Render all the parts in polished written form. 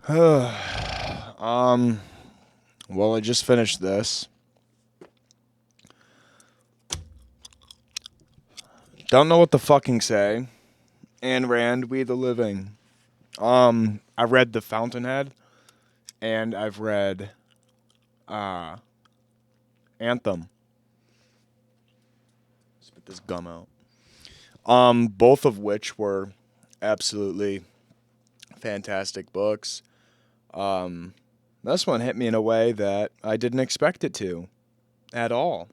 Well, I just finished this. Don't know what to fucking say. Ayn Rand, We the Living. I read The Fountainhead, and I've read, Anthem. Spit this gum out. Both of which were absolutely fantastic books. This one hit me in a way that I didn't expect it to at all.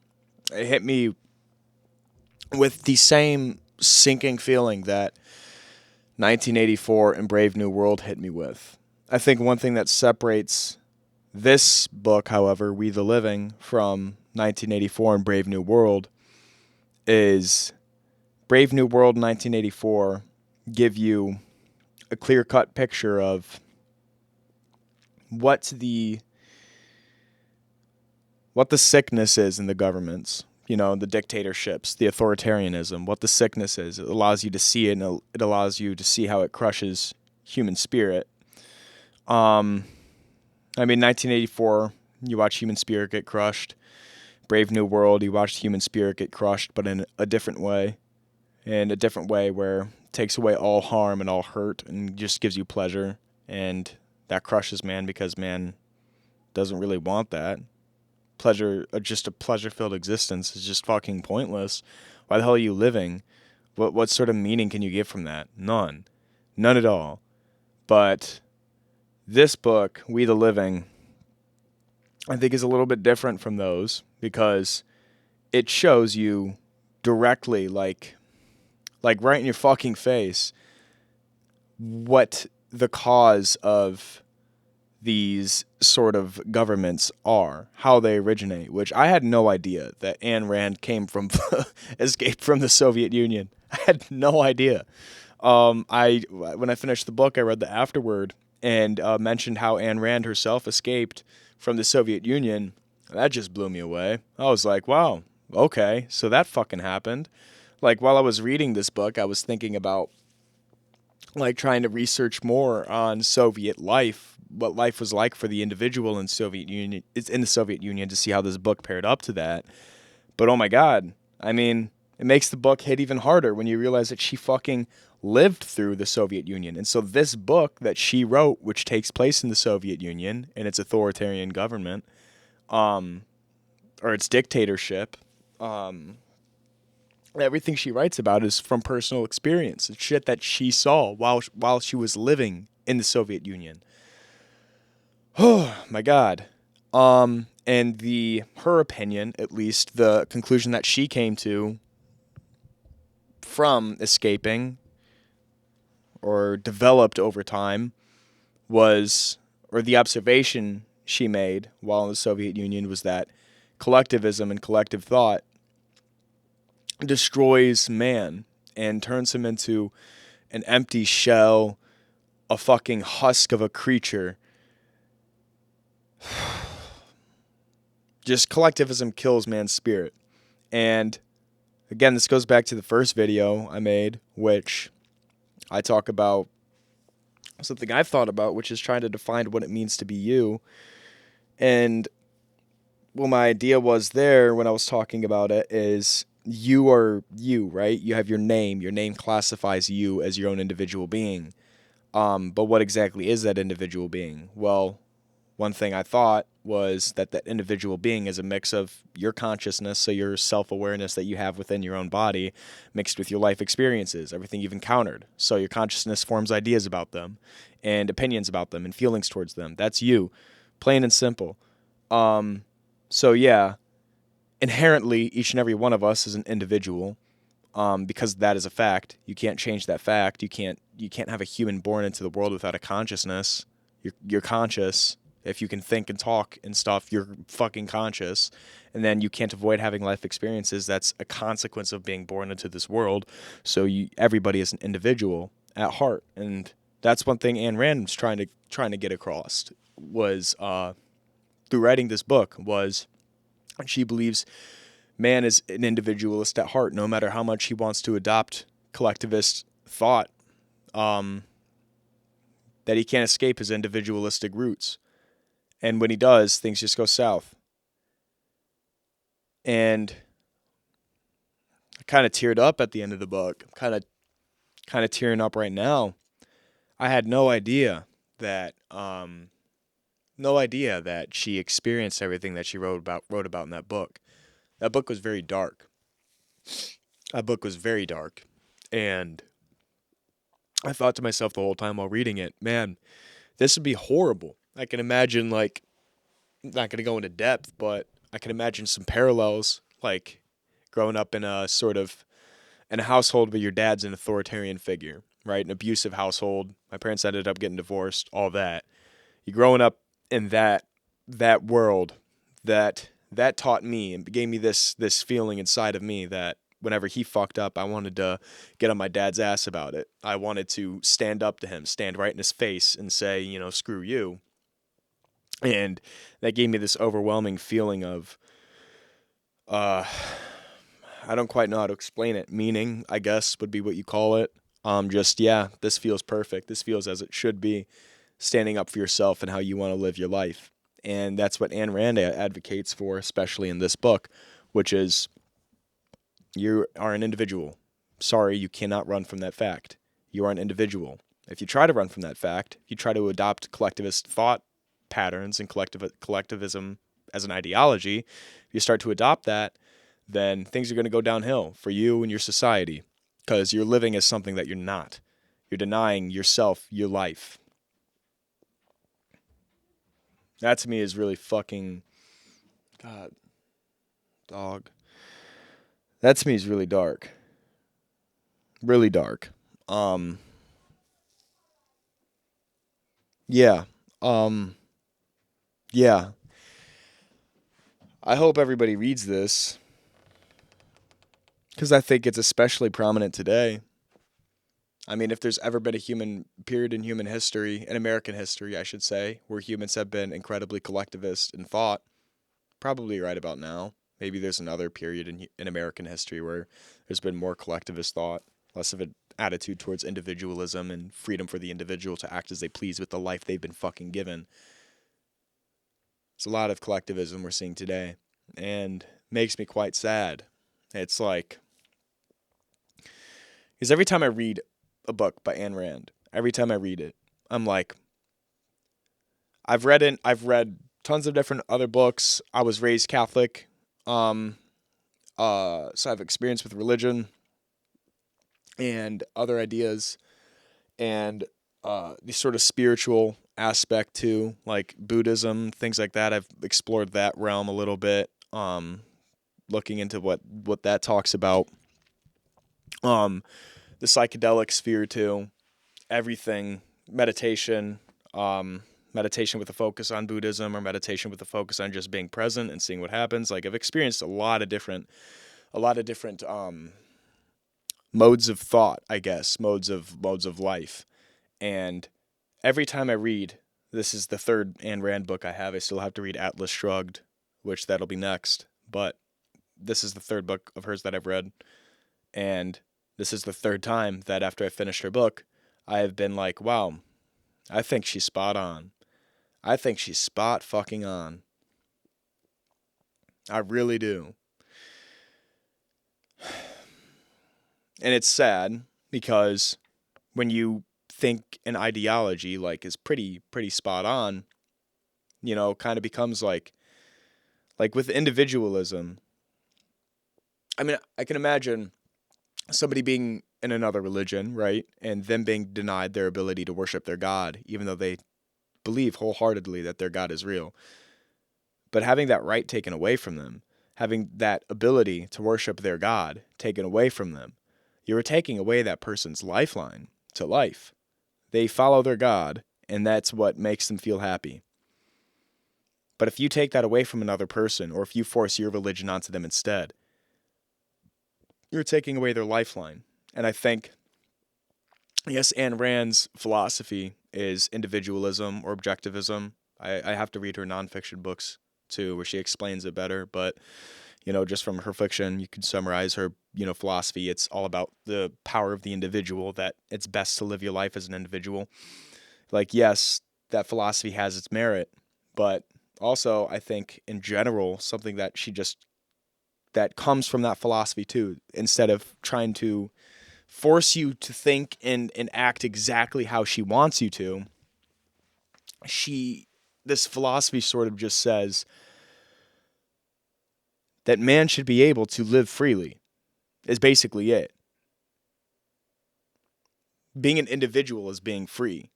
It hit me with the same sinking feeling that 1984 and Brave New World hit me with. I think one thing that separates this book, however, We the Living, from 1984 and Brave New World is Brave New World and 1984 give you a clear-cut picture of what the sickness is in the governments, the dictatorships, the authoritarianism, what the sickness is. It allows you to see it, and it allows you to see how it crushes human spirit. 1984, you watch human spirit get crushed. Brave New World, you watch human spirit get crushed, but in a different way. In a different way where it takes away all harm and all hurt and just gives you pleasure. And that crushes man because man doesn't really want that. Pleasure, just a pleasure-filled existence is just fucking pointless. Why the hell are you living? What sort of meaning can you get from that? None at all. But this book, We the Living, I think is a little bit different from those because it shows you directly, like right in your fucking face, what the cause of these sort of governments are, how they originate, which I had no idea that Ayn Rand came from, escaped from the Soviet Union. I had no idea. When I finished the book, I read the afterword and mentioned how Ayn Rand herself escaped from the Soviet Union. That just blew me away. I was like, wow, okay, so that fucking happened. Like, while I was reading this book, I was thinking about trying to research more on Soviet life, what life was like for the individual in the Soviet Union to see how this book paired up to that. But oh my God, it makes the book hit even harder when you realize that she fucking lived through the Soviet Union. And so this book that she wrote, which takes place in the Soviet Union and its authoritarian government, or its dictatorship, everything she writes about is from personal experience. It's shit that she saw while she was living in the Soviet Union. Oh my God. And her opinion, at least the conclusion that she came to from escaping or developed over time or the observation she made while in the Soviet Union was that collectivism and collective thought destroys man and turns him into an empty shell, a fucking husk of a creature. Just collectivism kills man's spirit. And again, this goes back to the first video I made, which I talk about something I've thought about, which is trying to define what it means to be you. And well, my idea was there when I was talking about it is you are you, right? You have your name. Your name classifies you as your own individual being. But what exactly is that individual being? Well, one thing I thought was that individual being is a mix of your consciousness, so your self-awareness that you have within your own body, mixed with your life experiences, everything you've encountered. So your consciousness forms ideas about them and opinions about them and feelings towards them. That's you, plain and simple. So yeah, inherently, each and every one of us is an individual, because that is a fact. You can't change that fact. You can't have a human born into the world without a consciousness. You're conscious. If you can think and talk and stuff, you're fucking conscious. And then you can't avoid having life experiences. That's a consequence of being born into this world. So everybody is an individual at heart. And that's one thing Ayn Rand was trying to get across was through writing this book was she believes man is an individualist at heart, no matter how much he wants to adopt collectivist thought. that he can't escape his individualistic roots. And when he does, things just go south. And I kind of teared up at the end of the book. I'm kind of tearing up right now. I had no idea that she experienced everything that she wrote about in that book. That book was very dark. And I thought to myself the whole time while reading it, man, this would be horrible. I can imagine, like, not going to go into depth, but I can imagine some parallels, like growing up in a household where your dad's an authoritarian figure, right? An abusive household. My parents ended up getting divorced, all that. You growing up in that world, that taught me and gave me this feeling inside of me that whenever he fucked up, I wanted to get on my dad's ass about it. I wanted to stand up to him, stand right in his face and say, you know, screw you. And that gave me this overwhelming feeling of, I don't quite know how to explain it. Meaning, I guess, would be what you call it. This feels perfect. This feels as it should be, standing up for yourself and how you want to live your life. And that's what Ayn Rand advocates for, especially in this book, which is you are an individual. Sorry, you cannot run from that fact. You are an individual. If you try to run from that fact, you try to adopt collectivist thought patterns and collectivism as an ideology, if you start to adopt that, then things are going to go downhill for you and your society because you're living as something that you're not. You're denying yourself your life. That to me is really fucking... God. Dog. That to me is really dark. Really dark. Yeah. Yeah. I hope everybody reads this because I think it's especially prominent today. I mean, if there's ever been a period in human history, in American history, I should say, where humans have been incredibly collectivist in thought, probably right about now. Maybe there's another period in American history where there's been more collectivist thought, less of an attitude towards individualism and freedom for the individual to act as they please with the life they've been fucking given. It's a lot of collectivism we're seeing today, and makes me quite sad. It's like, because every time I read a book by Ayn Rand, every time I read it, I'm like, I've read tons of different other books. I was raised Catholic, so I have experience with religion and other ideas, and the sort of spiritual aspect too, like Buddhism, things like that. I've explored that realm a little bit, looking into what that talks about. The psychedelic sphere too, everything, meditation, meditation with a focus on Buddhism or meditation with a focus on just being present and seeing what happens. Like I've experienced a lot of different modes of thought, I guess, modes of life. And every time I read, this is the third Ayn Rand book I have. I still have to read Atlas Shrugged, which that'll be next. But this is the third book of hers that I've read. And this is the third time that after I finished her book, I have been like, wow, I think she's spot on. I think she's spot fucking on. I really do. And it's sad because when you think an ideology like is pretty spot on, you know, kind of becomes like with individualism. I mean, I can imagine somebody being in another religion, right? And them being denied their ability to worship their God, even though they believe wholeheartedly that their God is real. But having that right taken away from them, having that ability to worship their God taken away from them, you are taking away that person's lifeline to life. They follow their God, and that's what makes them feel happy. But if you take that away from another person, or if you force your religion onto them instead, you're taking away their lifeline. And I think, yes, Ayn Rand's philosophy is individualism or objectivism. I have to read her nonfiction books too, where she explains it better. But, you know, just from her fiction, you can summarize her, you know, philosophy. It's all about the power of the individual, that it's best to live your life as an individual. Like, yes, that philosophy has its merit, but also I think in general, something that that comes from that philosophy too, instead of trying to force you to think and act exactly how she wants you to, this philosophy sort of just says that man should be able to live freely, is basically it. Being an individual is being free.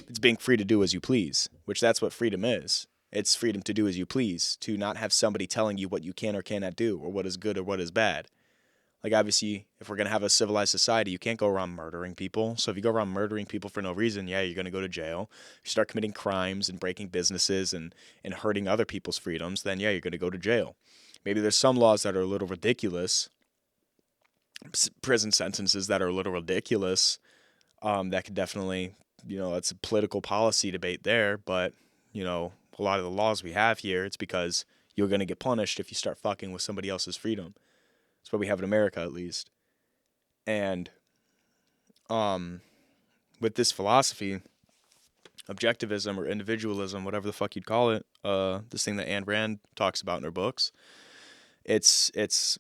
It's being free to do as you please, which that's what freedom is. It's freedom to do as you please, to not have somebody telling you what you can or cannot do, or what is good or what is bad. Like, obviously, if we're going to have a civilized society, you can't go around murdering people. So if you go around murdering people for no reason, yeah, you're going to go to jail. If you start committing crimes and breaking businesses and hurting other people's freedoms, then yeah, you're going to go to jail. Maybe there's some laws that are a little ridiculous, prison sentences that are a little ridiculous, that could definitely, that's a political policy debate there. But, a lot of the laws we have here, it's because you're going to get punished if you start fucking with somebody else's freedom. That's what we have in America, at least. And with this philosophy, objectivism or individualism, whatever the fuck you'd call it, this thing that Ayn Rand talks about in her books, it's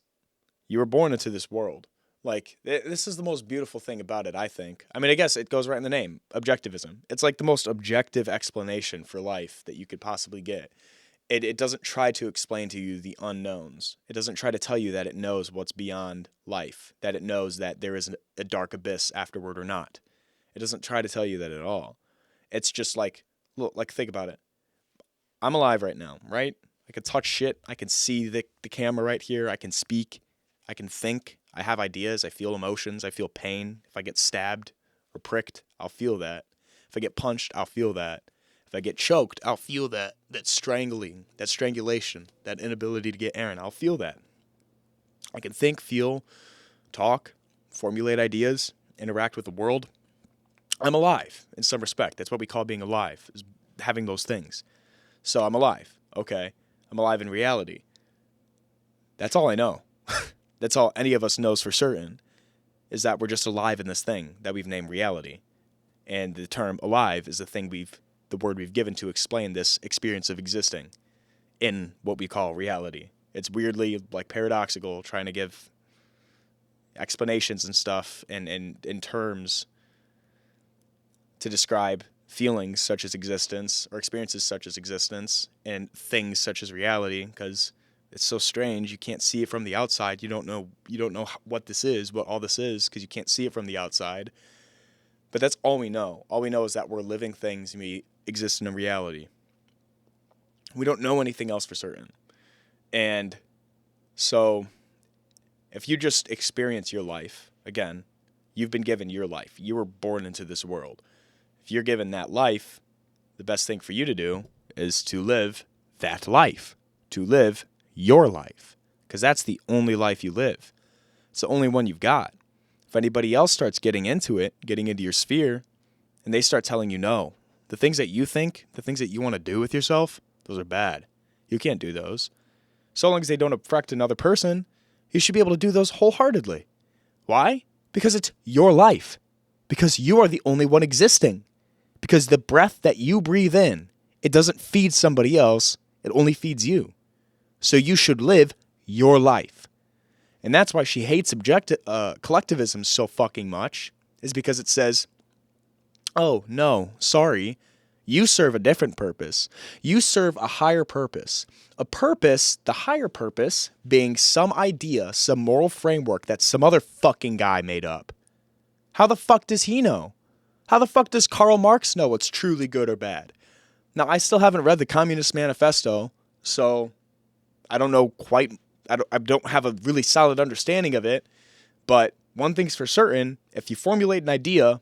you were born into this world. Like, this is the most beautiful thing about it, I think. I mean, I guess it goes right in the name, objectivism. It's like the most objective explanation for life that you could possibly get. It doesn't try to explain to you the unknowns. It doesn't try to tell you that it knows what's beyond life, that it knows that there is a dark abyss afterward or not. It doesn't try to tell you that at all. It's just like, look, like, think about it. I'm alive right now, right? I can touch shit. I can see the camera right here. I can speak. I can think. I have ideas. I feel emotions. I feel pain. If I get stabbed or pricked, I'll feel that. If I get punched, I'll feel that. If I get choked, I'll feel that strangling, that strangulation, that inability to get air, and I'll feel that. I can think, feel, talk, formulate ideas, interact with the world. I'm alive in some respect. That's what we call being alive, is having those things. So I'm alive. Okay. I'm alive in reality. That's all I know. That's all any of us knows for certain, is that we're just alive in this thing that we've named reality. And the term alive is the word we've given to explain this experience of existing in what we call reality. It's weirdly, like, paradoxical, trying to give explanations and stuff and in terms to describe feelings such as existence or experiences such as existence and things such as reality, because it's so strange. You can't see it from the outside. You don't know what this is, what all this is, because you can't see it from the outside. But that's all we know. All we know is that we're living things and we exist in a reality. We don't know anything else for certain. And so if you just experience your life, again, you've been given your life. You were born into this world. If you're given that life, the best thing for you to do is to live that life, to live your life, because that's the only life you live. It's the only one you've got. If anybody else starts getting into it, getting into your sphere, and they start telling you no, the things that you think, the things that you want to do with yourself, those are bad. You can't do those. So long as they don't affect another person, you should be able to do those wholeheartedly. Why? Because it's your life. Because you are the only one existing. Because the breath that you breathe in, it doesn't feed somebody else, it only feeds you. So you should live your life. And that's why she hates collectivism so fucking much, is because it says, oh, no, sorry, you serve a different purpose. You serve a higher purpose. A purpose, the higher purpose, being some idea, some moral framework that some other fucking guy made up. How the fuck does he know? How the fuck does Karl Marx know what's truly good or bad? Now, I still haven't read the Communist Manifesto, so I don't know quite, I don't have a really solid understanding of it, but one thing's for certain, if you formulate an idea,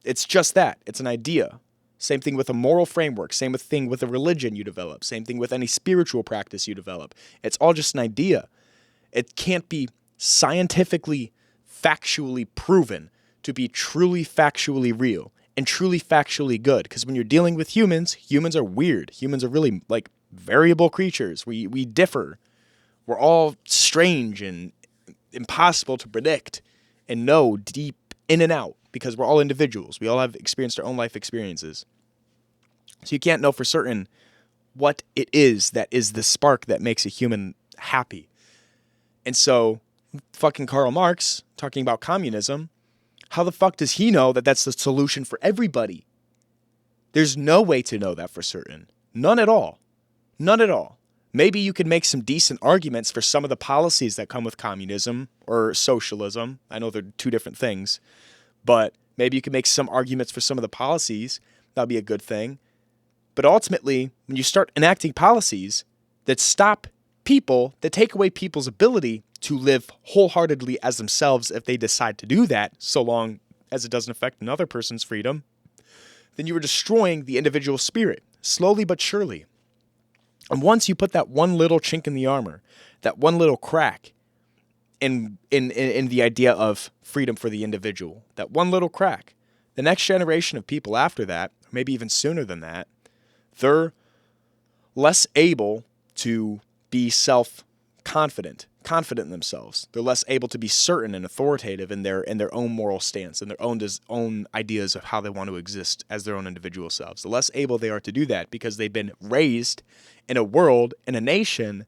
it's just that, it's an idea. Same thing with a moral framework, same thing with a religion you develop, same thing with any spiritual practice you develop. It's all just an idea. It can't be scientifically, factually proven to be truly factually real and truly factually good, because when you're dealing with humans, humans are weird. Humans are really, like, variable creatures. We differ. We're all strange and impossible to predict and know deep in and out, because we're all individuals. We all have experienced our own life experiences. So you can't know for certain what it is that is the spark that makes a human happy. And so fucking Karl Marx talking about communism, how the fuck does he know that that's the solution for everybody? There's no way to know that for certain. None at all. None at all. Maybe you could make some decent arguments for some of the policies that come with communism or socialism. I know they're two different things, but maybe you could make some arguments for some of the policies. That'd be a good thing. But ultimately, when you start enacting policies that stop people, that take away people's ability to live wholeheartedly as themselves if they decide to do that, so long as it doesn't affect another person's freedom, then you are destroying the individual spirit, slowly but surely. And once you put that one little chink in the armor, that one little crack in the idea of freedom for the individual, that one little crack, the next generation of people after that, or maybe even sooner than that, they're less able to be confident in themselves. They're less able to be certain and authoritative in their own moral stance and their own ideas of how they want to exist as their own individual selves. The less able they are to do that because they've been raised in a world, in a nation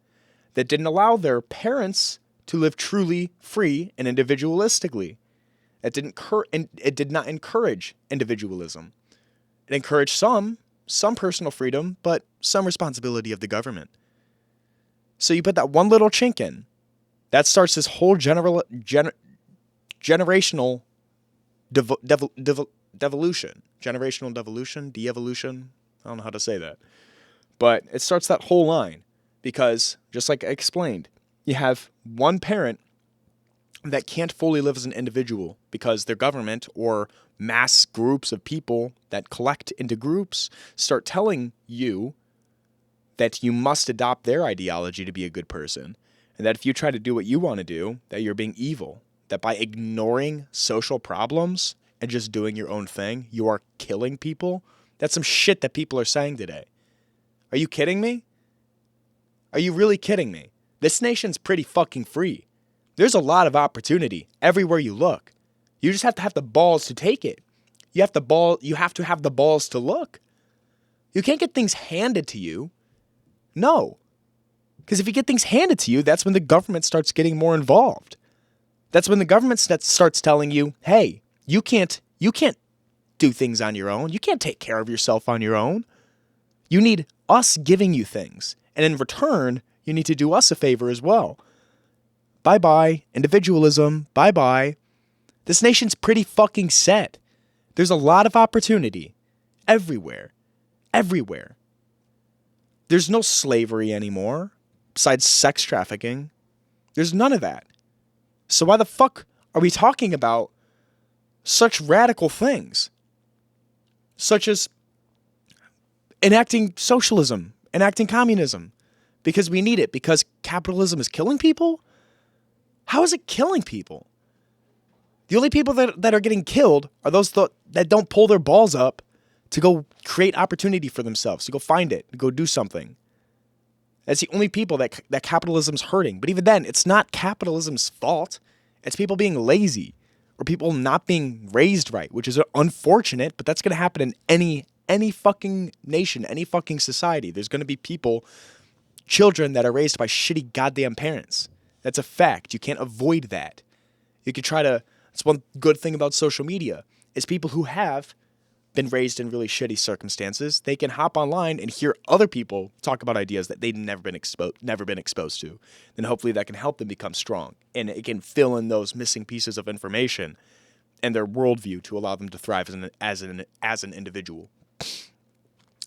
that didn't allow their parents to live truly free and individualistically. It did not encourage individualism. It encouraged some personal freedom, but some responsibility of the government. So you put that one little chink in, that starts this whole generational devolution. Generational devolution, de-evolution. I don't know how to say that. But it starts that whole line because, just like I explained, you have one parent that can't fully live as an individual because their government or mass groups of people that collect into groups start telling you that you must adopt their ideology to be a good person. And that if you try to do what you want to do, that you're being evil. That by ignoring social problems and just doing your own thing, you are killing people. That's some shit that people are saying today. Are you kidding me? Are you really kidding me? This nation's pretty fucking free. There's a lot of opportunity everywhere you look. You just have to have the balls to take it. You have to have the balls to look. You can't get things handed to you. No. Because if you get things handed to you, that's when the government starts getting more involved. That's when the government starts telling you, hey, you can't do things on your own. You can't take care of yourself on your own. You need us giving you things. And in return, you need to do us a favor as well. Bye-bye, individualism, bye-bye. This nation's pretty fucking set. There's a lot of opportunity. Everywhere. Everywhere. There's no slavery anymore. Besides sex trafficking. There's none of that. So why the fuck are we talking about such radical things? Such as enacting socialism, enacting communism. Because we need it. Because capitalism is killing people? How is it killing people? The only people that are getting killed are those that don't pull their balls up to go create opportunity for themselves, to go find it, to go do something. That's the only people that capitalism's hurting. But even then, it's not capitalism's fault. It's people being lazy or people not being raised right, which is unfortunate, but that's going to happen in any fucking nation, any fucking society. There's going to be children that are raised by shitty goddamn parents. That's a fact. You can't avoid that. You could try to... That's one good thing about social media is people who have been raised in really shitty circumstances, they can hop online and hear other people talk about ideas that they've never been exposed to. Then hopefully that can help them become strong. And it can fill in those missing pieces of information and their worldview to allow them to thrive as an individual.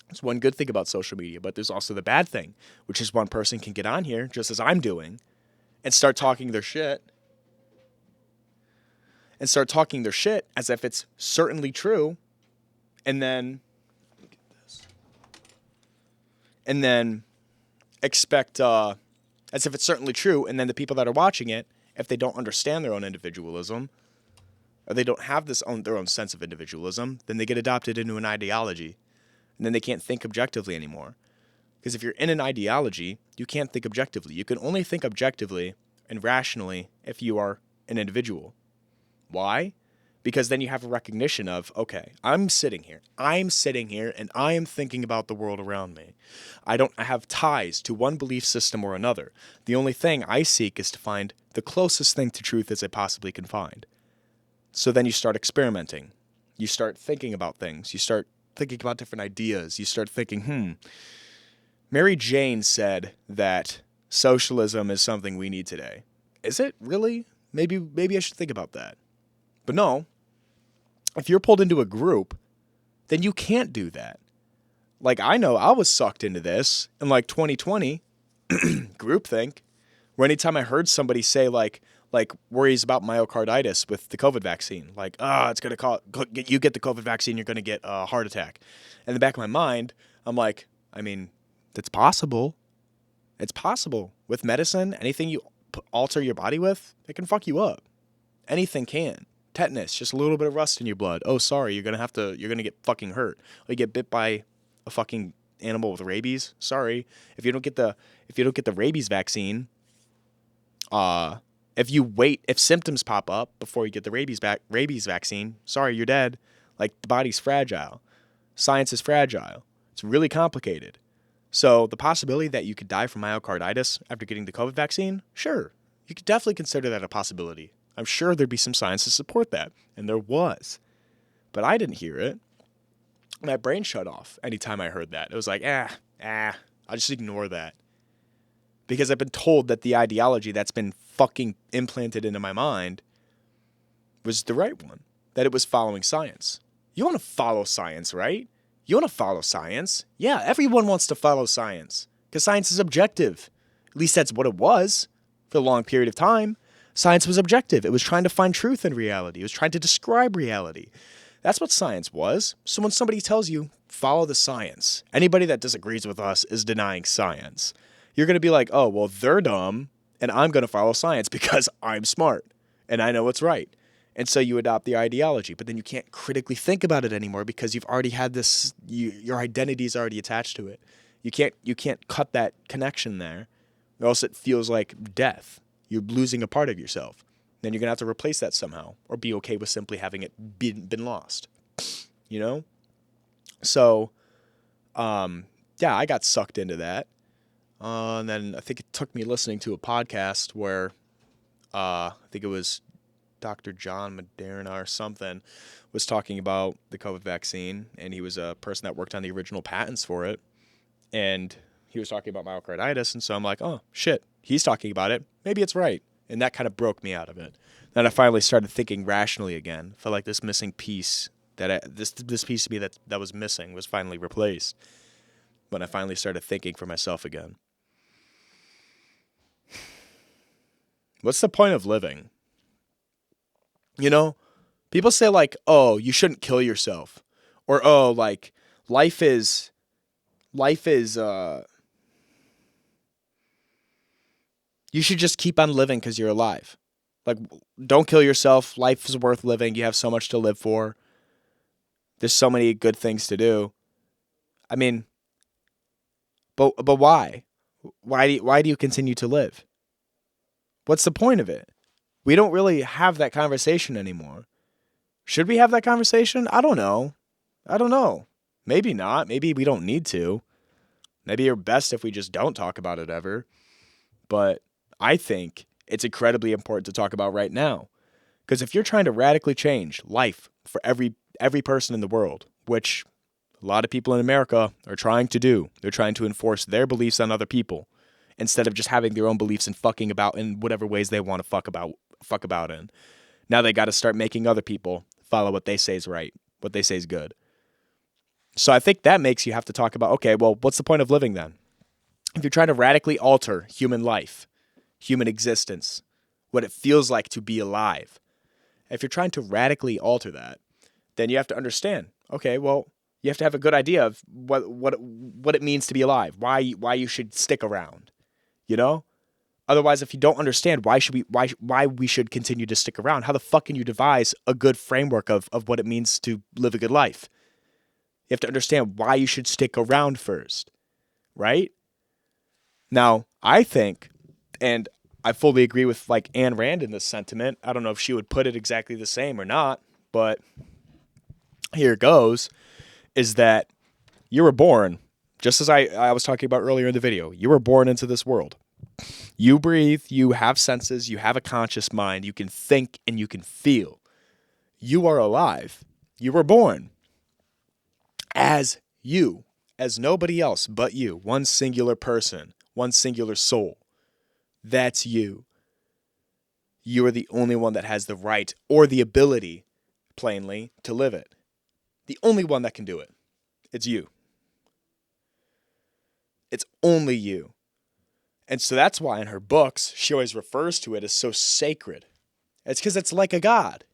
That's one good thing about social media, but there's also the bad thing, which is one person can get on here, just as I'm doing, and start talking their shit. And start talking their shit as if it's certainly true. And then expect, as if it's certainly true, and then the people that are watching it, if they don't understand their own individualism, or they don't have their own sense of individualism, then they get adopted into an ideology, and then they can't think objectively anymore. Because if you're in an ideology, you can't think objectively. You can only think objectively and rationally if you are an individual. Why? Because then you have a recognition of, okay, I'm sitting here and I am thinking about the world around me. I don't have ties to one belief system or another. The only thing I seek is to find the closest thing to truth as I possibly can find. So then you start experimenting. You start thinking about things. You start thinking about different ideas. You start thinking, Mary Jane said that socialism is something we need today. Is it really? Maybe I should think about that. But no, if you're pulled into a group, then you can't do that. Like, I know I was sucked into this in like 2020, groupthink, where anytime I heard somebody say like worries about myocarditis with the COVID vaccine, like, it's going to you get the COVID vaccine, you're going to get a heart attack. In the back of my mind, I'm like, I mean, that's possible. It's possible. With medicine, anything you alter your body with, it can fuck you up. Anything can. Tetanus, just a little bit of rust in your blood. Oh, sorry, you're going to get fucking hurt. Or you get bit by a fucking animal with rabies. Sorry. If you don't get the rabies vaccine, if symptoms pop up before you get the rabies vaccine, sorry, you're dead. Like, the body's fragile. Science is fragile. It's really complicated. So the possibility that you could die from myocarditis after getting the COVID vaccine, sure, you could definitely consider that a possibility. I'm sure there'd be some science to support that, and there was. But I didn't hear it. My brain shut off anytime I heard that. It was like, I'll just ignore that. Because I've been told that the ideology that's been fucking implanted into my mind was the right one, that it was following science. You want to follow science, right? You want to follow science? Yeah, everyone wants to follow science, because science is objective. At least that's what it was for a long period of time. Science was objective. It was trying to find truth in reality. It was trying to describe reality. That's what science was. So when somebody tells you, follow the science, anybody that disagrees with us is denying science. You're going to be like, oh, well, they're dumb, and I'm going to follow science because I'm smart, and I know what's right. And so you adopt the ideology, but then you can't critically think about it anymore because you've already had this, your identity is already attached to it. You can't cut that connection there, or else it feels like death. You're losing a part of yourself. Then you're going to have to replace that somehow, or be okay with simply having it been lost, you know? So, I got sucked into that. And then I think it took me listening to a podcast where I think it was Dr. John Moderna or something was talking about the COVID vaccine, and he was a person that worked on the original patents for it. And he was talking about myocarditis, and so I'm like, oh, shit, he's talking about it. Maybe it's right. And that kind of broke me out of it. Then I finally started thinking rationally again. Felt like this missing piece, this piece of me that was missing was finally replaced when I finally started thinking for myself again. What's the point of living? You know, people say like, oh, you shouldn't kill yourself. Or, oh, like, life is, you should just keep on living because you're alive. Like, don't kill yourself. Life is worth living. You have so much to live for. There's so many good things to do. I mean, but why? Why do you continue to live? What's the point of it? We don't really have that conversation anymore. Should we have that conversation? I don't know. Maybe not. Maybe we don't need to. Maybe you're best if we just don't talk about it ever. But I think it's incredibly important to talk about right now. Because if you're trying to radically change life for every person in the world, which a lot of people in America are trying to do, they're trying to enforce their beliefs on other people instead of just having their own beliefs and fucking about in whatever ways they want to fuck about in. Now they got to start making other people follow what they say is right, what they say is good. So I think that makes you have to talk about, okay, well, what's the point of living then? If you're trying to radically alter human life, human existence, what it feels like to be alive, if you're trying to radically alter that, then you have to understand, okay, well, you have to have a good idea of what it means to be alive, why you should stick around, you know? Otherwise, if you don't understand why we should continue to stick around, how the fuck can you devise a good framework of what it means to live a good life? You have to understand why you should stick around first, right? Now, I think, and I fully agree with like Ayn Rand in this sentiment. I don't know if she would put it exactly the same or not, but here it goes, is that you were born, just as I was talking about earlier in the video, you were born into this world. You breathe, you have senses, you have a conscious mind, you can think and you can feel. You are alive. You were born as you, as nobody else but you, one singular person, one singular soul. That's you. You are the only one that has the right or the ability, plainly, to live it. The only one that can do it. It's you. It's only you. And so that's why in her books, she always refers to it as so sacred. It's because it's like a god.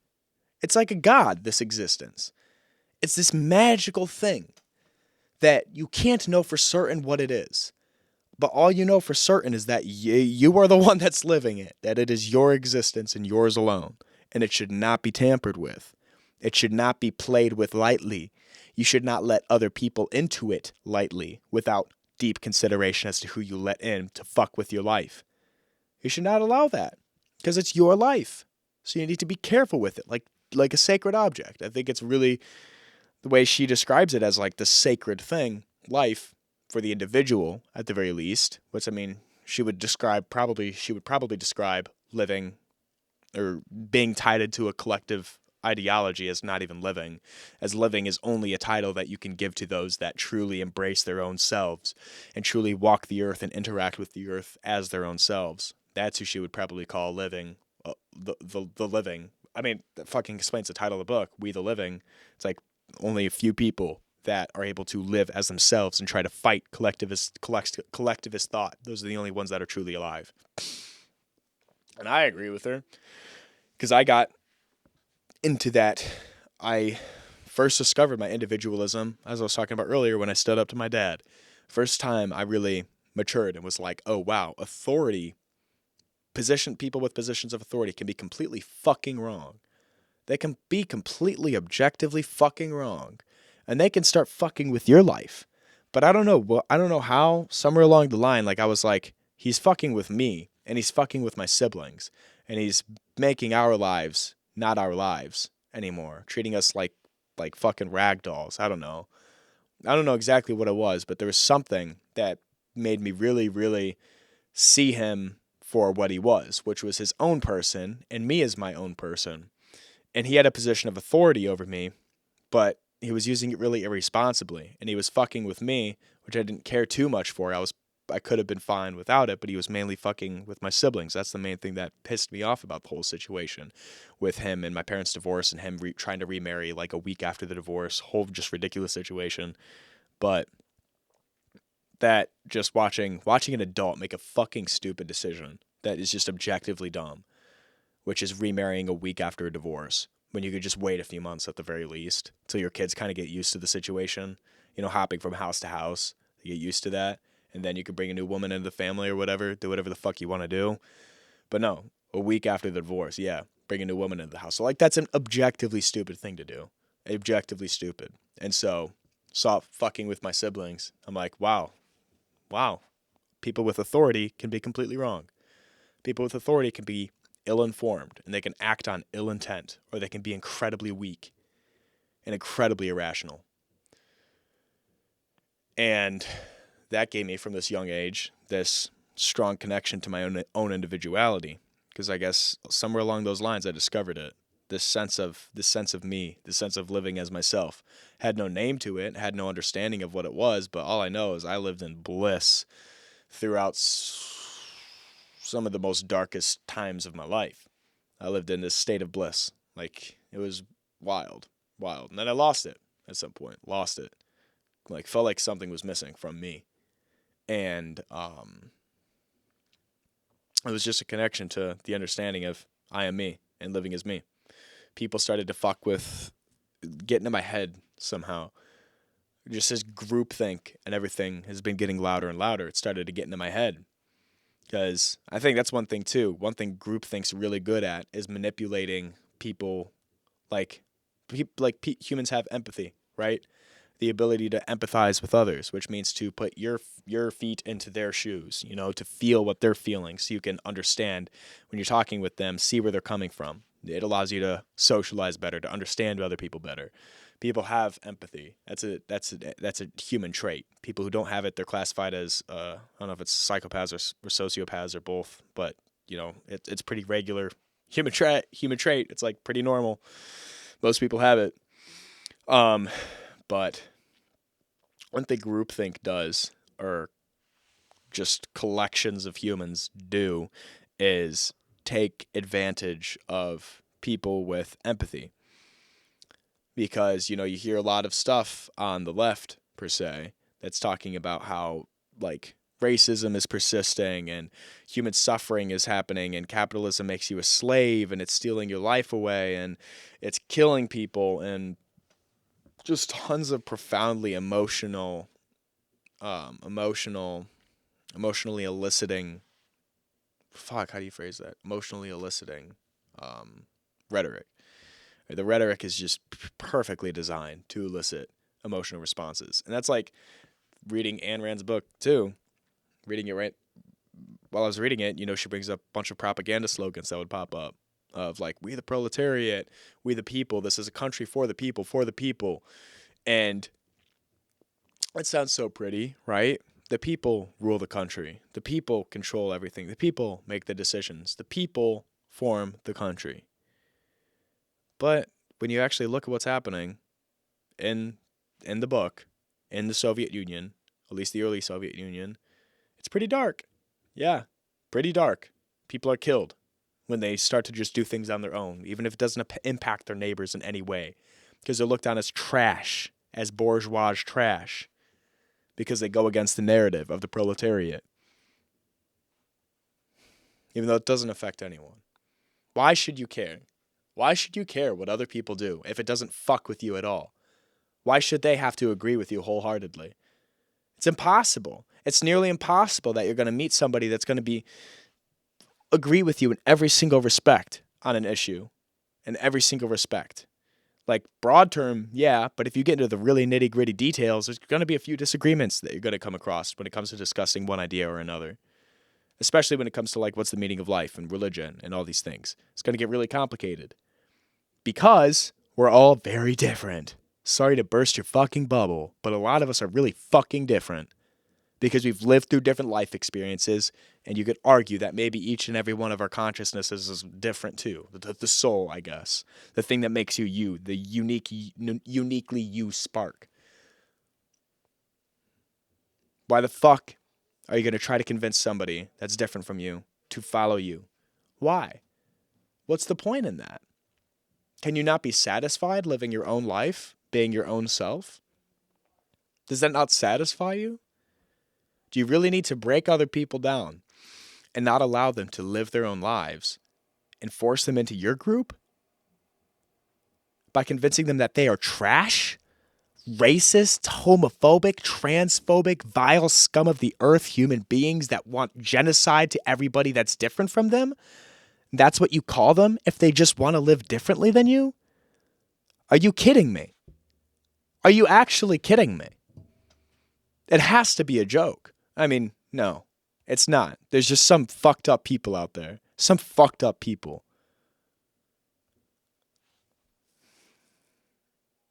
It's like a god, this existence. It's this magical thing that you can't know for certain what it is. But all you know for certain is that you are the one that's living it, that it is your existence and yours alone, and it should not be tampered with. It should not be played with lightly. You should not let other people into it lightly without deep consideration as to who you let in to fuck with your life. You should not allow that because it's your life. So you need to be careful with it, like a sacred object. I think it's really the way she describes it as like the sacred thing, life, for the individual at the very least, which I mean, she would probably describe living or being tied into a collective ideology as not even living, as living is only a title that you can give to those that truly embrace their own selves and truly walk the earth and interact with the earth as their own selves. That's who she would probably call living, the living. I mean, that fucking explains the title of the book, We the Living. It's like only a few people that are able to live as themselves and try to fight collectivist thought. Those are the only ones that are truly alive. And I agree with her because I got into that. I first discovered my individualism, as I was talking about earlier, when I stood up to my dad. First time I really matured and was like, oh wow, people with positions of authority can be completely fucking wrong. They can be completely objectively fucking wrong. And they can start fucking with your life. But I don't know how, somewhere along the line, like I was like, he's fucking with me, and he's fucking with my siblings, and he's making our lives not our lives anymore, treating us like fucking rag dolls. I don't know exactly what it was, but there was something that made me really, really see him for what he was, which was his own person, and me as my own person. And he had a position of authority over me, but he was using it really irresponsibly, and he was fucking with me, which I didn't care too much for. I could have been fine without it, but he was mainly fucking with my siblings. That's the main thing that pissed me off about the whole situation with him and my parents' divorce and him trying to remarry like a week after the divorce. Whole just ridiculous situation. But that just watching an adult make a fucking stupid decision that is just objectively dumb, which is remarrying a week after a divorce, when you could just wait a few months at the very least till your kids kind of get used to the situation, hopping from house to house, you get used to that, and then you could bring a new woman into the family or whatever, do whatever the fuck you want to do. But no, a week after the divorce, yeah, bring a new woman into the house. So like that's an objectively stupid thing to do. Objectively stupid. And so, saw fucking with my siblings. I'm like, wow. People with authority can be completely wrong. People with authority can be ill-informed, and they can act on ill intent, or they can be incredibly weak and incredibly irrational. And that gave me, from this young age, this strong connection to my own individuality, because I guess somewhere along those lines I discovered it. This sense of me, this sense of living as myself. Had no name to it, had no understanding of what it was, but all I know is I lived in bliss throughout some of the most darkest times of my life. I lived in this state of bliss. Like, it was wild. And then I lost it at some point. Lost it. Like, felt like something was missing from me. And it was just a connection to the understanding of I am me and living as me. People started to fuck with, getting in my head somehow. Just this groupthink and everything has been getting louder and louder. It started to get into my head. Because I think that's one thing too. One thing groupthink's really good at is manipulating people. Humans have empathy, right? The ability to empathize with others, which means to put your feet into their shoes, to feel what they're feeling so you can understand when you're talking with them, see where they're coming from. It allows you to socialize better, to understand other people better. People have empathy. That's a human trait. People who don't have it, they're classified as I don't know if it's psychopaths or sociopaths or both, but it's pretty regular human trait. It's like pretty normal. Most people have it. But one thing groupthink does, or just collections of humans do, is take advantage of people with empathy. Because, you hear a lot of stuff on the left, per se, that's talking about how, like, racism is persisting and human suffering is happening and capitalism makes you a slave and it's stealing your life away and it's killing people, and just tons of profoundly emotionally eliciting, how do you phrase that? Emotionally eliciting rhetoric. The rhetoric is just perfectly designed to elicit emotional responses. And that's like reading Ayn Rand's book, too. Reading it right while I was reading it, she brings up a bunch of propaganda slogans that would pop up of like, we the proletariat, we the people, this is a country for the people, for the people. And it sounds so pretty, right? The people rule the country. The people control everything. The people make the decisions. The people form the country. But when you actually look at what's happening in the book, in the Soviet Union, at least the early Soviet Union, it's pretty dark. Yeah, pretty dark. People are killed when they start to just do things on their own, even if it doesn't impact their neighbors in any way, because they're looked on as trash, as bourgeois trash, because they go against the narrative of the proletariat, even though it doesn't affect anyone. Why should you care? Why should you care what other people do if it doesn't fuck with you at all? Why should they have to agree with you wholeheartedly? It's impossible. It's nearly impossible that you're going to meet somebody that's going to agree with you in every single respect on an issue, in every single respect. Like, broad term, yeah, but if you get into the really nitty-gritty details, there's going to be a few disagreements that you're going to come across when it comes to discussing one idea or another. Especially when it comes to, like, what's the meaning of life and religion and all these things. It's going to get really complicated. Because we're all very different. Sorry to burst your fucking bubble, but a lot of us are really fucking different. Because we've lived through different life experiences, and you could argue that maybe each and every one of our consciousnesses is different too. The soul, I guess. The thing that makes you you, the uniquely you spark. Why the fuck are you going to try to convince somebody that's different from you to follow you? Why? What's the point in that? Can you not be satisfied living your own life, being your own self? Does that not satisfy you? Do you really need to break other people down and not allow them to live their own lives and force them into your group? By convincing them that they are trash, racist, homophobic, transphobic, vile scum of the earth human beings that want genocide to everybody that's different from them? That's what you call them if they just want to live differently than you? Are you kidding me? Are you actually kidding me? It has to be a joke. I mean, no, it's not. There's just some fucked up people out there. Some fucked up people.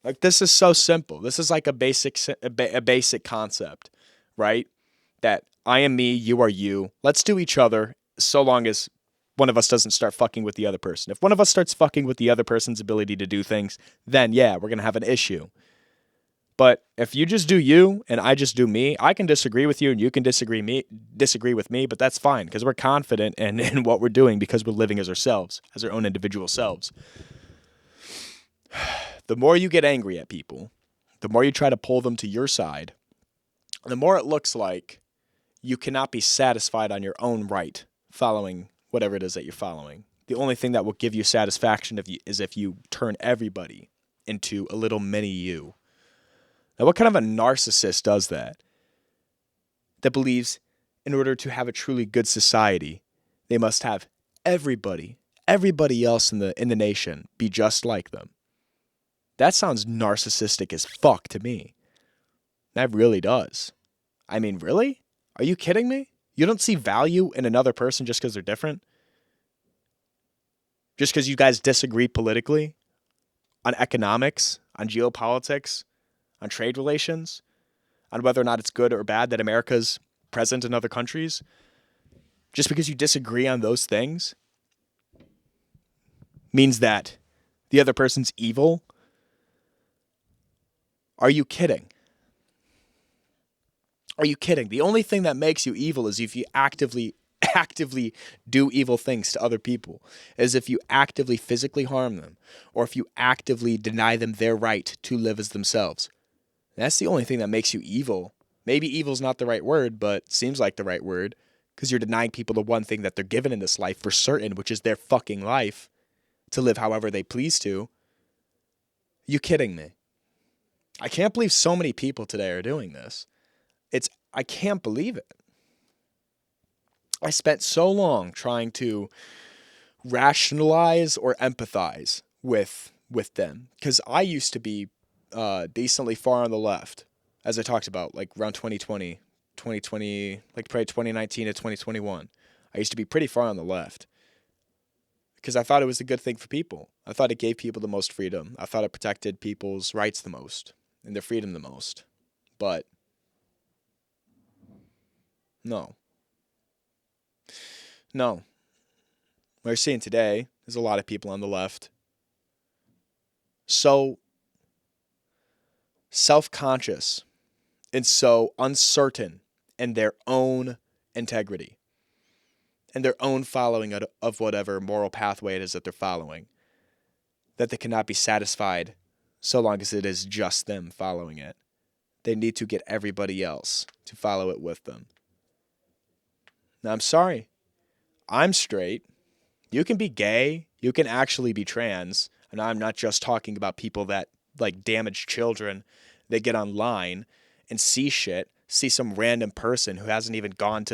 Like, this is so simple. This is like a basic concept, right? That I am me, you are you. Let's do each other so long as one of us doesn't start fucking with the other person. If one of us starts fucking with the other person's ability to do things, then yeah, we're going to have an issue. But if you just do you and I just do me, I can disagree with you and you can disagree with me, but that's fine because we're confident in what we're doing because we're living as ourselves, as our own individual selves. The more you get angry at people, the more you try to pull them to your side, the more it looks like you cannot be satisfied on your own right following whatever it is that you're following. The only thing that will give you satisfaction is if you turn everybody into a little mini you. Now, what kind of a narcissist does that? That believes in order to have a truly good society, they must have everybody else in the nation be just like them. That sounds narcissistic as fuck to me. That really does. I mean, really? Are you kidding me? You don't see value in another person just because they're different? Just because you guys disagree politically, on economics, on geopolitics, on trade relations, on whether or not it's good or bad that America's present in other countries, just because you disagree on those things means that the other person's evil? Are you kidding? Are you kidding? The only thing that makes you evil is if you actively do evil things to other people, as if you actively physically harm them, or if you actively deny them their right to live as themselves. That's the only thing that makes you evil. Maybe evil's not the right word, but seems like the right word, because you're denying people the one thing that they're given in this life for certain, which is their fucking life, to live however they please to. You kidding me? I can't believe so many people today are doing this. I can't believe it. I spent so long trying to rationalize or empathize with them, because I used to be decently far on the left, as I talked about, like around 2020, like probably 2019 to 2021. I used to be pretty far on the left because I thought it was a good thing for people. I thought it gave people the most freedom. I thought it protected people's rights the most and their freedom the most. But no. What we're seeing today is a lot of people on the left so self-conscious and so uncertain in their own integrity and their own following of whatever moral pathway it is that they're following, that they cannot be satisfied so long as it is just them following it. They need to get everybody else to follow it with them. Now, I'm sorry. I'm straight. You can be gay. You can actually be trans. And I'm not just talking about people that like damage children. They get online and see shit, see some random person who hasn't even got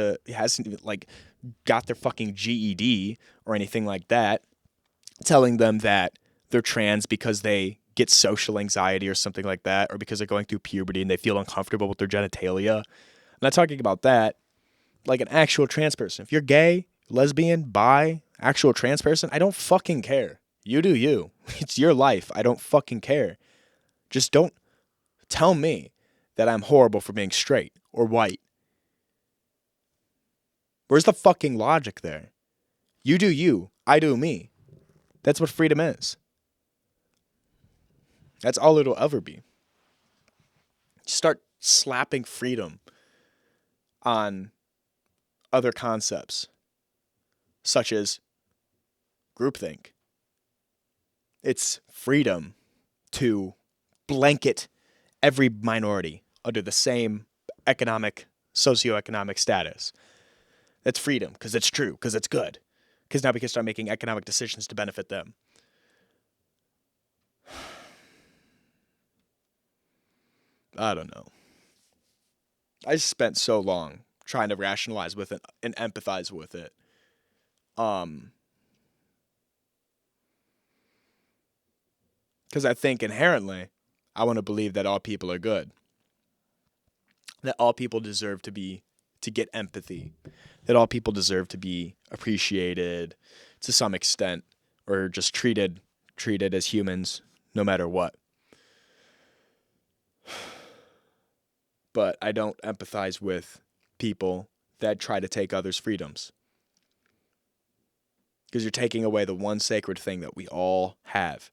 their fucking GED or anything like that, telling them that they're trans because they get social anxiety or something like that, or because they're going through puberty and they feel uncomfortable with their genitalia. I'm not talking about that. Like an actual trans person. If you're gay, lesbian, bi, actual trans person, I don't fucking care. You do you. It's your life. I don't fucking care. Just don't tell me that I'm horrible for being straight or white. Where's the fucking logic there? You do you. I do me. That's what freedom is. That's all it'll ever be. Start slapping freedom on other concepts, such as groupthink. It's freedom to blanket every minority under the same socioeconomic status. That's freedom, because it's true, because it's good. Because now we can start making economic decisions to benefit them. I don't know. I spent so long trying to rationalize with it and empathize with it. Because I think inherently, I want to believe that all people are good. That all people deserve to get empathy. That all people deserve to be appreciated to some extent, or just treated as humans, no matter what. But I don't empathize with people that try to take others' freedoms. Because you're taking away the one sacred thing that we all have,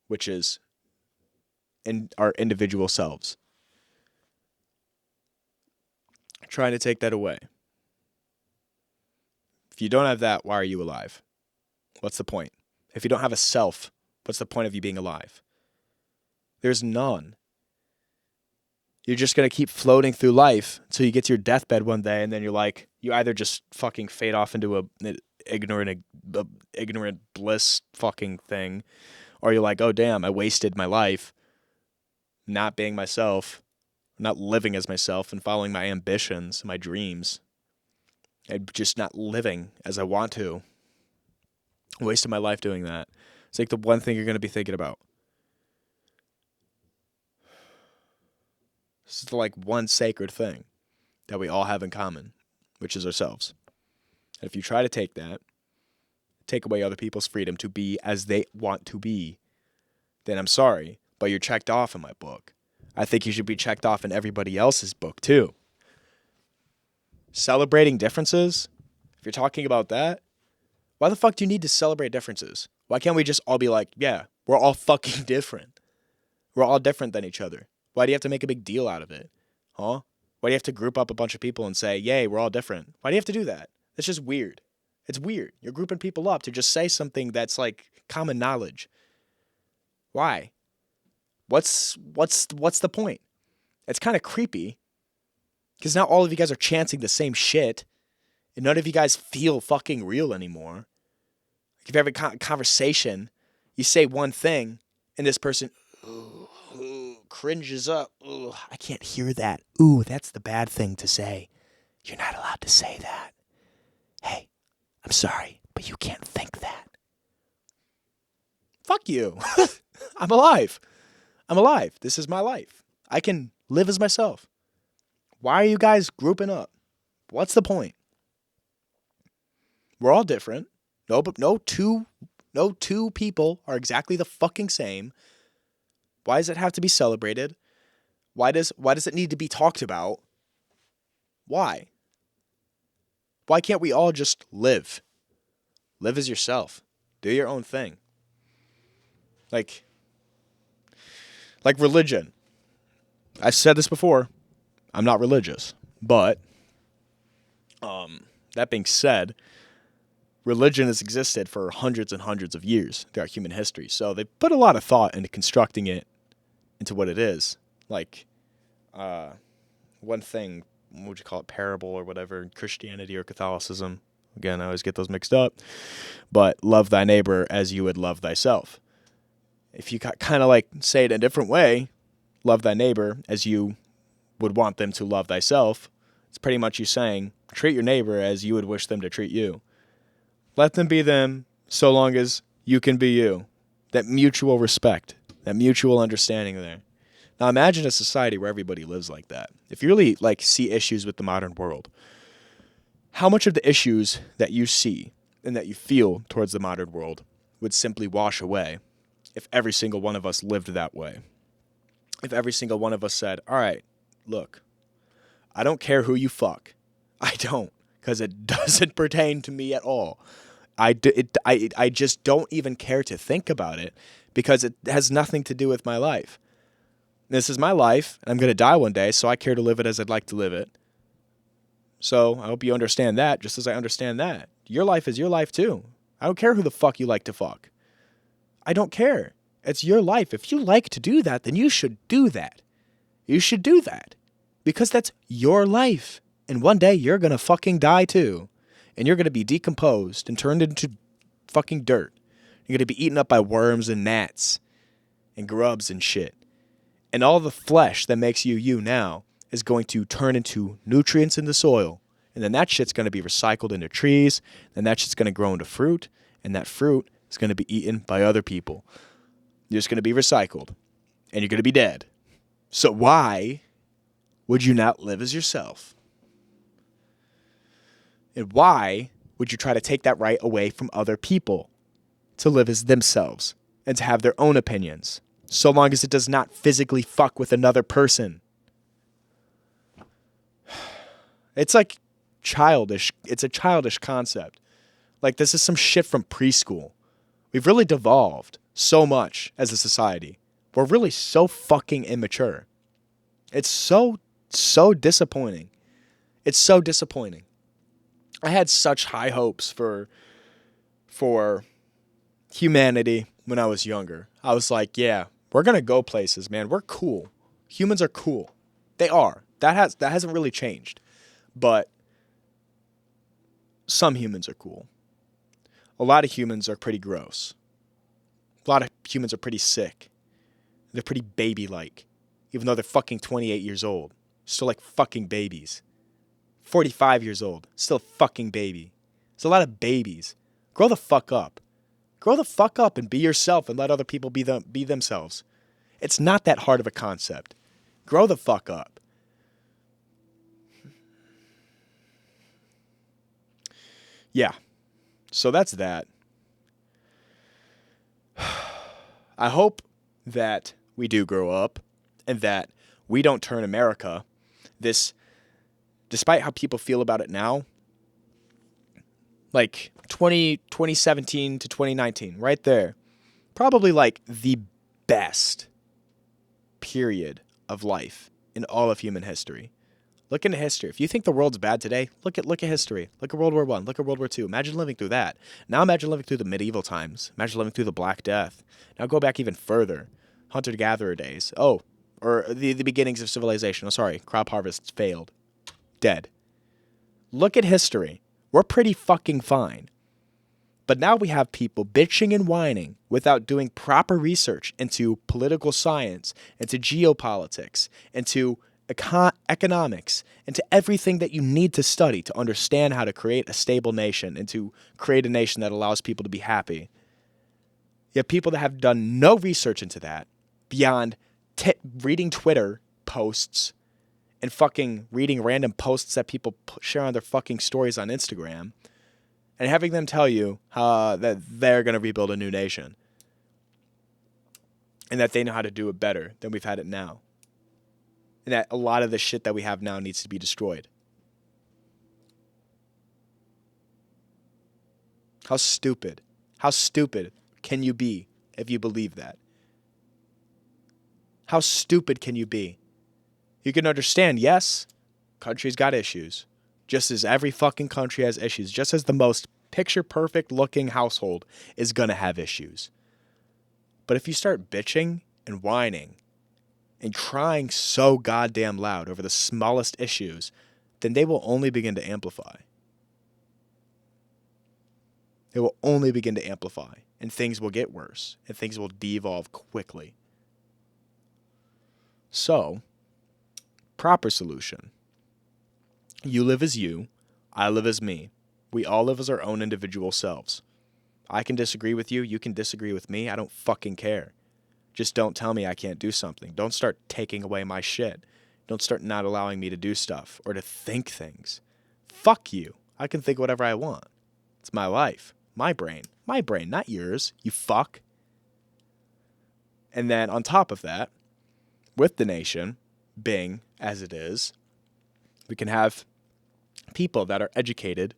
which is in our individual selves. Trying to take that away. If you don't have that, why are you alive? What's the point? If you don't have a self, what's the point of you being alive? There's none. You're just going to keep floating through life until you get to your deathbed one day, and then you're like, you either just fucking fade off into an ignorant bliss fucking thing, or you're like, oh damn, I wasted my life not being myself, not living as myself and following my ambitions, my dreams, and just not living as I want to. I wasted my life doing that. It's like the one thing you're going to be thinking about. This is the one sacred thing that we all have in common, which is ourselves. And if you try to take that take away other people's freedom to be as they want to be, then I'm sorry, but you're checked off in my book. I think you should be checked off in everybody else's book too. Celebrating differences, if you're talking about that, why the fuck do you need to celebrate differences? Why can't we just all be like, yeah, we're all fucking different. We're all different than each other. Why do you have to make a big deal out of it? Huh? Why do you have to group up a bunch of people and say, yay, we're all different? Why do you have to do that? It's just weird. It's weird. You're grouping people up to just say something that's like common knowledge. Why? What's the point? It's kind of creepy because now all of you guys are chanting the same shit and none of you guys feel fucking real anymore. If you have a conversation, you say one thing and this person cringes up. Ooh, I can't hear that. Ooh, that's the bad thing to say. You're not allowed to say that. Hey, I'm sorry, but you can't think that. Fuck you. I'm alive. I'm alive. This is my life. I can live as myself. Why are you guys grouping up? What's the point? We're all different. No two people are exactly the fucking same. Why does it have to be celebrated? Why does it need to be talked about? Why? Why can't we all just live? Live as yourself. Do your own thing. Like religion. I've said this before. I'm not religious. But that being said, religion has existed for hundreds and hundreds of years throughout human history. So they put a lot of thought into constructing it into what it is. Like one thing, what would you call it, parable or whatever, Christianity or Catholicism. Again, I always get those mixed up. But love thy neighbor as you would love thyself. If you kind of like say it a different way, love thy neighbor as you would want them to love thyself, it's pretty much you saying, treat your neighbor as you would wish them to treat you. Let them be them so long as you can be you. That mutual respect, that mutual understanding there. Now imagine a society where everybody lives like that. If you really like see issues with the modern world, how much of the issues that you see and that you feel towards the modern world would simply wash away if every single one of us lived that way? If every single one of us said, all right, look, I don't care who you fuck. I don't, because it doesn't pertain to me at all. I just don't even care to think about it because it has nothing to do with my life. This is my life, and I'm going to die one day, so I care to live it as I'd like to live it. So I hope you understand that just as I understand that. Your life is your life too. I don't care who the fuck you like to fuck. I don't care. It's your life. If you like to do that, then you should do that. You should do that. Because that's your life. And one day you're going to fucking die too. And you're going to be decomposed and turned into fucking dirt. You're going to be eaten up by worms and gnats and grubs and shit. And all the flesh that makes you you now is going to turn into nutrients in the soil. And then that shit's going to be recycled into trees. And that shit's going to grow into fruit. And that fruit is going to be eaten by other people. You're just going to be recycled. And you're going to be dead. So why would you not live as yourself? And why would you try to take that right away from other people to live as themselves and to have their own opinions, so long as it does not physically fuck with another person? It's like childish. It's a childish concept. Like this is some shit from preschool. We've really devolved so much as a society. We're really so fucking immature. It's so disappointing. It's so disappointing. I had such high hopes for humanity when I was younger. I was like, yeah, we're going to go places, man. We're cool. Humans are cool. They are. That hasn't really changed. But some humans are cool. A lot of humans are pretty gross. A lot of humans are pretty sick. They're pretty baby-like. Even though they're fucking 28 years old. Still like fucking babies. 45 years old. Still a fucking baby. There's a lot of babies. Grow the fuck up. Grow the fuck up and be yourself and let other people be themselves. It's not that hard of a concept. Grow the fuck up. Yeah. So that's that. I hope that we do grow up and that we don't turn America, this, despite how people feel about it now, like 2017 to 2019, right there, probably like the best period of life in all of human history. Look into history. If you think the world's bad today, look at history. Look at World War I. Look at World War II. Imagine living through that. Now imagine living through the medieval times. Imagine living through the Black Death. Now go back even further. Hunter-gatherer days. Oh, or the beginnings of civilization. Oh, sorry. Crop harvests failed. Dead. Look at history. We're pretty fucking fine. But now we have people bitching and whining without doing proper research into political science, into geopolitics, into economics, into everything that you need to study to understand how to create a stable nation and to create a nation that allows people to be happy. You have people that have done no research into that beyond reading Twitter posts and fucking reading random posts that people share on their fucking stories on Instagram and having them tell you that they're going to rebuild a new nation and that they know how to do it better than we've had it now. And that a lot of the shit that we have now needs to be destroyed. How stupid can you be if you believe that? How stupid can you be? You can understand, yes, country's got issues. Just as every fucking country has issues. Just as the most picture-perfect looking household is going to have issues. But if you start bitching and whining and crying so goddamn loud over the smallest issues, then they will only begin to amplify. They will only begin to amplify, and things will get worse, and things will devolve quickly. So, proper solution. You live as you, I live as me. We all live as our own individual selves. I can disagree with you, you can disagree with me, I don't fucking care. Just don't tell me I can't do something. Don't start taking away my shit. Don't start not allowing me to do stuff or to think things. Fuck you. I can think whatever I want. It's my life. My brain. My brain, not yours, you fuck. And then on top of that, with the nation being as it is, we can have people that are educated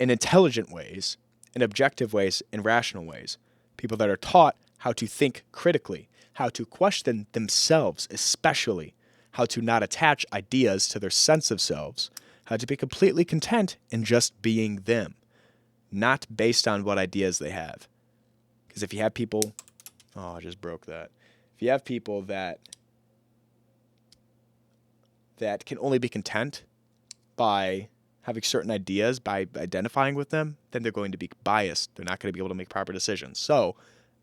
in intelligent ways, in objective ways, in rational ways. People that are taught how to think critically, how to question themselves especially, how to not attach ideas to their sense of selves, how to be completely content in just being them, not based on what ideas they have. Because if you have people... Oh, I just broke that. If you have people that can only be content by having certain ideas, by identifying with them, then they're going to be biased. They're not going to be able to make proper decisions. So,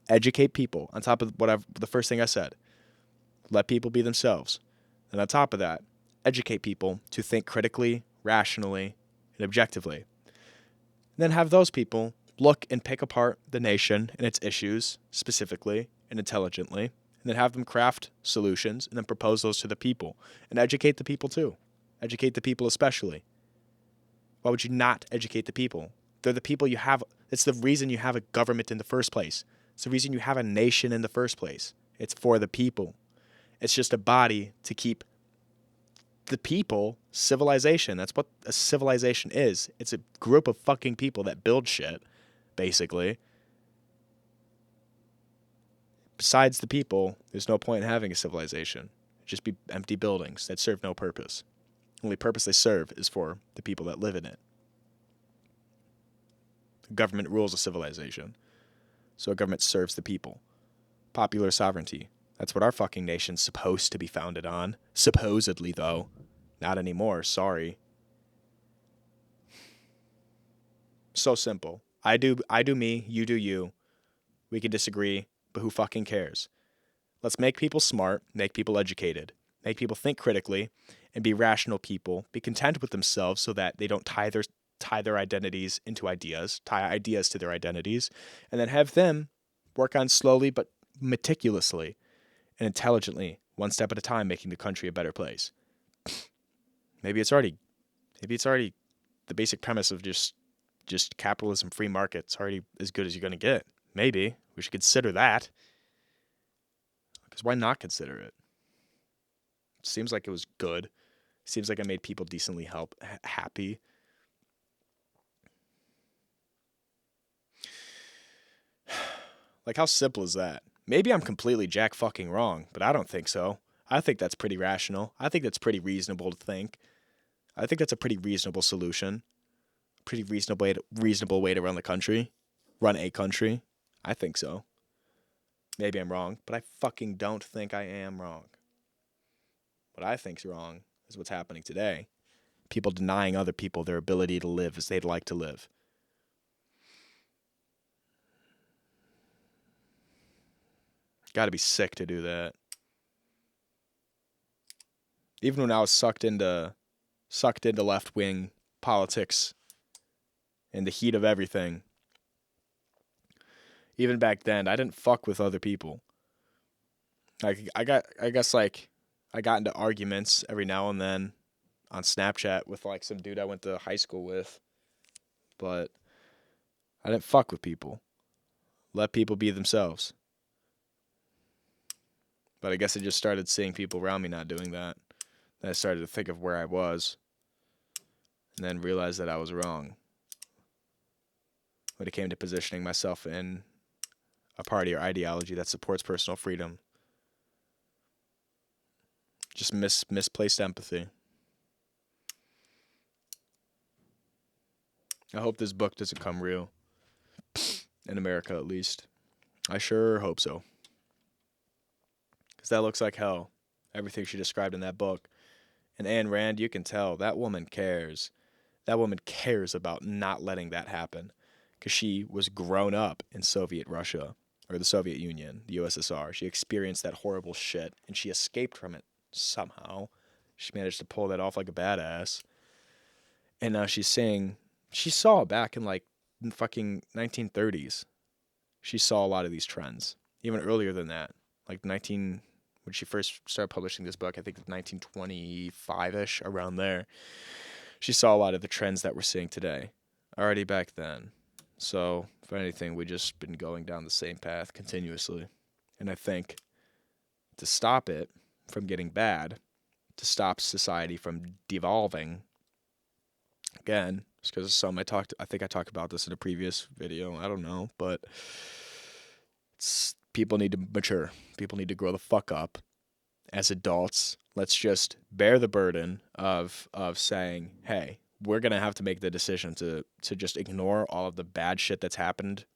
educate people. On top of the first thing I said, let people be themselves. And on top of that, educate people to think critically, rationally, and objectively. And then have those people look and pick apart the nation and its issues specifically and intelligently, and then have them craft solutions and then propose those to the people. And educate the people too. Educate the people especially. Why would you not educate the people? They're the people you have. It's the reason you have a government in the first place. It's the reason you have a nation in the first place. It's for the people. It's just a body to keep the people civilization. That's what a civilization is. It's a group of fucking people that build shit, basically. Besides the people, there's no point in having a civilization. It'd just be empty buildings that serve no purpose. The only purpose they serve is for the people that live in it. The government rules a civilization. So a government serves the people. Popular sovereignty. That's what our fucking nation's supposed to be founded on. Supposedly, though. Not anymore, sorry. So simple. I do me, you do you. We can disagree, but who fucking cares? Let's make people smart, make people educated, make people think critically, and be rational people. Be content with themselves so that they don't tie their identities into ideas, tie ideas to their identities, and then have them work on slowly but meticulously and intelligently, one step at a time, making the country a better place. Maybe it's already the basic premise of just capitalism, free markets, already as good as you're going to get. Maybe. We should consider that. Because why not consider it? Seems like it was good. Seems like I made people decently happy. Like, how simple is that? Maybe I'm completely jack fucking wrong, but I don't think so. I think that's pretty rational. I think that's pretty reasonable to think. I think that's a pretty reasonable solution. Pretty reasonable way to run the country. Run a country. I think so. Maybe I'm wrong, but I fucking don't think I am wrong. What I think's wrong is what's happening today. People denying other people their ability to live as they'd like to live. Gotta be sick to do that. Even when I was sucked into left-wing politics in the heat of everything, even back then, I didn't fuck with other people. Like, I got into arguments every now and then on Snapchat with like some dude I went to high school with, but I didn't fuck with people. Let people be themselves. But I guess I just started seeing people around me not doing that. Then I started to think of where I was, and then realized that I was wrong when it came to positioning myself in a party or ideology that supports personal freedom. Just misplaced empathy. I hope this book doesn't come real. In America, at least. I sure hope so. Because that looks like hell. Everything she described in that book. And Ayn Rand, you can tell, that woman cares. That woman cares about not letting that happen. Because she was grown up in Soviet Russia, or the Soviet Union, the USSR. She experienced that horrible shit, and she escaped from it somehow. She managed to pull that off like a badass. And now she's saying, she saw back in like the fucking 1930s. She saw a lot of these trends. Even earlier than that. Like when she first started publishing this book, I think 1925-ish, around there. She saw a lot of the trends that we're seeing today. Already back then. So, if anything, we've just been going down the same path continuously. And I think to stop it from getting bad, to stop society from devolving, again, just because I think I talked about this in a previous video, I don't know, but people need to mature. People need to grow the fuck up. As adults, let's just bear the burden of saying, hey, we're going to have to make the decision to just ignore all of the bad shit that's happened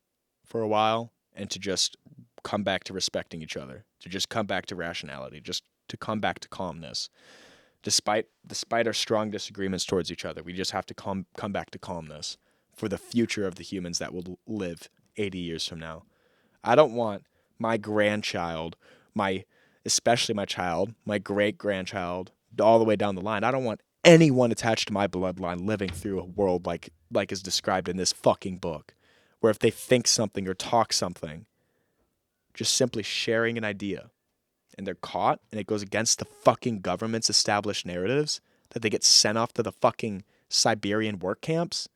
for a while and to just come back to respecting each other, to just come back to rationality, just to come back to calmness. Despite our strong disagreements towards each other, we just have to come back to calmness for the future of the humans that will live 80 years from now. I don't want my grandchild, especially my child, my great-grandchild, all the way down the line. I don't want anyone attached to my bloodline living through a world like is described in this fucking book, where if they think something or talk something, just simply sharing an idea, and they're caught, and it goes against the fucking government's established narratives, that they get sent off to the fucking Siberian work camps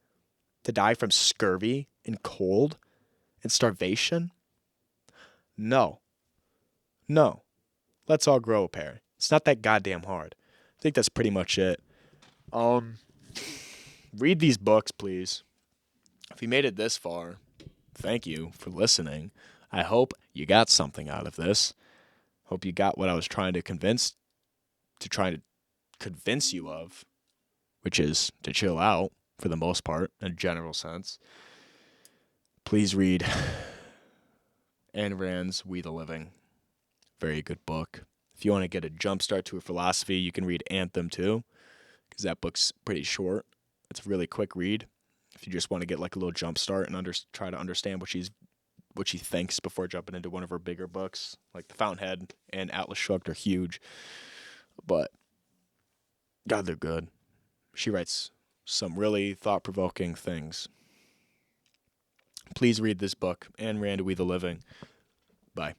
to die from scurvy and cold and starvation. No. Let's all grow a pair. It's not that goddamn hard. I think that's pretty much it. Read these books, please. If you made it this far, thank you for listening. I hope you got something out of this. Hope you got what I was trying to convince you of, which is to chill out for the most part, in a general sense. Please read Ayn Rand's We the Living. Very good book. If you want to get a jump start to her philosophy, you can read Anthem too, because that book's pretty short. It's a really quick read. If you just want to get like a little jump start and try to understand what she thinks before jumping into one of her bigger books, like the Fountainhead and Atlas Shrugged are huge. But God, they're good. She writes some really thought-provoking things. Please read this book, Ayn Rand, We the Living. Bye.